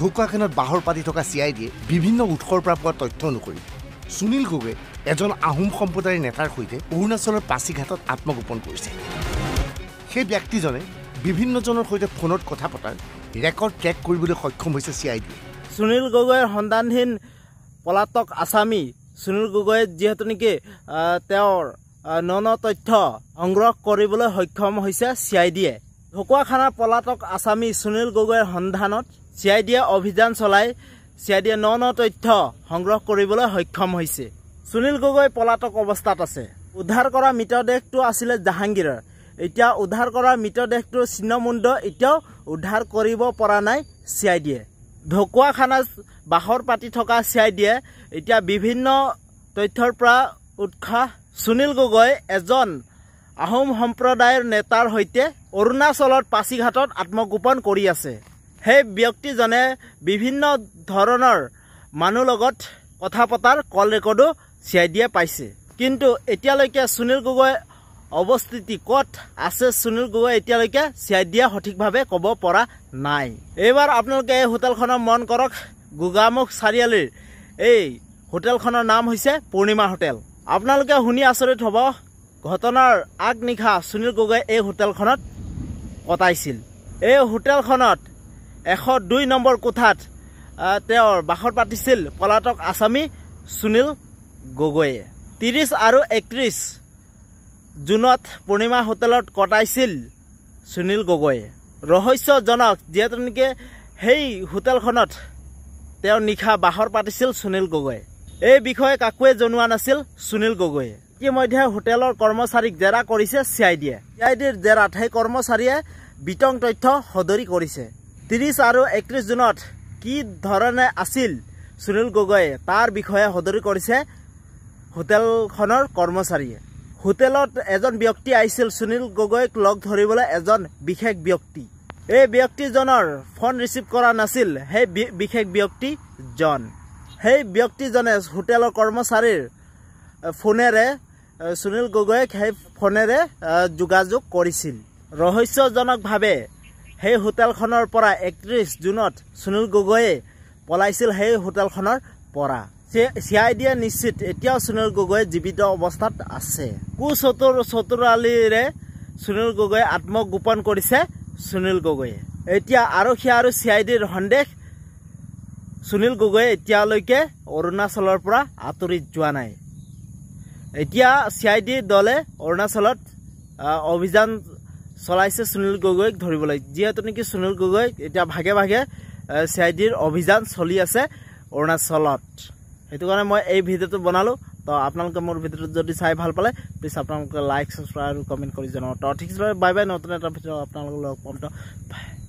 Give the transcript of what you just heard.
ঢকুৱাখানাত বাহৰ পাতি থকা CIDয়ে বিভিন্ন উৎসৰ পৰা পোৱা তথ্য অনুসৰি সুনীল গগৈ এজন আহোম সম্প্ৰদায়ৰ নেতাৰ সৈতে অৰুণাচলৰ পাছিঘাটত আত্মগোপন কৰিছে। সেই ব্যক্তিজনে বিভিন্নজনৰ সৈতে ফোনত কথা পতাৰ ৰেকৰ্ড ট্ৰেক কৰিবলৈ সক্ষম হৈছে CID। সুনীল গগৈৰ সন্ধানহীন পলাতক আসামী সুনীল গগৈ যেহেতু নেকি তেওঁৰ নন তথ্য সংগ্ৰহ কৰিবলৈ সক্ষম হৈছে CIDয়ে। ঢকুৱাখানাৰ পলাতক আসামী সুনীল গগৈৰ সন্ধানত CIDয়ে অভিযান চলাই CIDয়ে নন তথ্য সংগ্ৰহ কৰিবলৈ সক্ষম হৈছে। সুনীল গগৈ পলাতক অৱস্থাত আছে। উদ্ধাৰ কৰা মৃতদেহটো আছিলে জাহাংগীৰৰ। এতিয়া উদ্ধাৰ কৰা মৃতদেহটোৰ চিহ্নমুণ্ড এতিয়াও উদ্ধাৰ কৰিব পৰা নাই CIDয়ে। ঢকুৱাখানাত বাহৰ পাতি থকা CIDয়ে এতিয়া বিভিন্ন তথ্যৰ পৰা উৎসাহ সুনীল গগৈ এজন আহোম সম্প্ৰদায়ৰ নেতাৰ সৈতে অৰুণাচলত পাছিঘাটত আত্মগোপন কৰি আছে। সেই ব্যক্তিজনে বিভিন্ন ধৰণৰ মানুহ লগত কথা পতাৰ কল ৰেকৰ্ডো CIDয়ে পাইছে। কিন্তু এতিয়ালৈকে সুনীল গগৈ অৱস্থিতি ক'ত আছে সুনীল গগৈ এতিয়ালৈকে CIDয়ে সঠিকভাৱে ক'ব পৰা নাই। এইবাৰ আপোনালোকে এই হোটেলখনৰ মন কৰক, গোগামুখ চাৰিআলিৰ এই হোটেলখনৰ নাম হৈছে পূৰ্ণিমা হোটেল। আপোনালোকে শুনি আচৰিত হ'ব, ঘটনাৰ আগনিশা সুনীল গগৈ এই হোটেলখনত কটাইছিল। এই হোটেলখনত 102 নম্বৰ কোঠাত তেওঁৰ বাসৰ পাতিছিল পলাতক আসামী সুনীল গগৈয়ে। 30 আৰু 31 জুনত পূৰ্ণিমা হোটেলত কটাইছিল সুনীল গগৈয়ে। ৰহস্যজনক যিহেতু নেকি সেই হোটেলখনত তেওঁ নিশা বাহৰ পাতিছিল সুনীল গগৈয়ে। এই বিষয়ে কাকোৱে জনোৱা নাছিল সুনীল গগৈয়ে। ইতিমধ্যে হোটেলৰ কৰ্মচাৰীক জেৰা কৰিছে CIDয়ে। CIDৰ জেৰাত সেই কৰ্মচাৰীয়ে বিতং তথ্য সদৰি কৰিছে। 30 আৰু 31 জুনত কি ধৰণে আছিল সুনীল গগৈয়ে তাৰ বিষয়ে সদৰি কৰিছে হোটেলখনৰ কৰ্মচাৰীয়ে। হোটেলত এজন ব্যক্তি আহিছিল সুনীল গগৈক লগ ধৰিবলৈ, এজন বিশেষ ব্যক্তি। এই ব্যক্তিজনৰ ফোন ৰিচিভ কৰা নাছিল সেই বিশেষ ব্যক্তিজন। সেই ব্যক্তিজনে হোটেলৰ কৰ্মচাৰীৰ ফোনেৰে সুনীল গগৈক সেই ফোনেৰে যোগাযোগ কৰিছিল। ৰহস্যজনকভাৱে সেই হোটেলখনৰ পৰা 31 জুনত সুনীল গগৈয়ে পলাইছিল সেই হোটেলখনৰ পৰা। CIDয়ে নিশ্চিত এতিয়াও সুনীল গগৈ জীৱিত অৱস্থাত আছে। চতুৰালিৰে সুনীল গগৈ আত্মগোপন কৰিছে সুনীল গগৈয়ে। এতিয়া আৰক্ষী আৰু CIDৰ সন্দেহ সুনীল গগৈ এতিয়ালৈকে অৰুণাচলৰ পৰা আঁতৰি যোৱা নাই। এতিয়া CID দলে অৰুণাচলত অভিযান চলাইছে সুনীল গগৈক ধৰিবলৈ। যিহেতু নেকি সুনীল গগৈ এতিয়া ভাগে ভাগে CIDৰ অভিযান চলি আছে অৰুণাচলত। সেইটো কাৰণে মই এই ভিডিঅ'টো বনালোঁ। তো আপোনালোকে মোৰ ভিডিঅ'টো যদি চাই ভাল পালে প্লিজ আপোনালোকে লাইক, ছাবস্ক্ৰাইব আৰু কমেণ্ট কৰি জনাব। তো ঠিক আছে, বাই বাই। নতুন এটা ভিডিঅ' আপোনালোকক লগ পাম। তো বাই।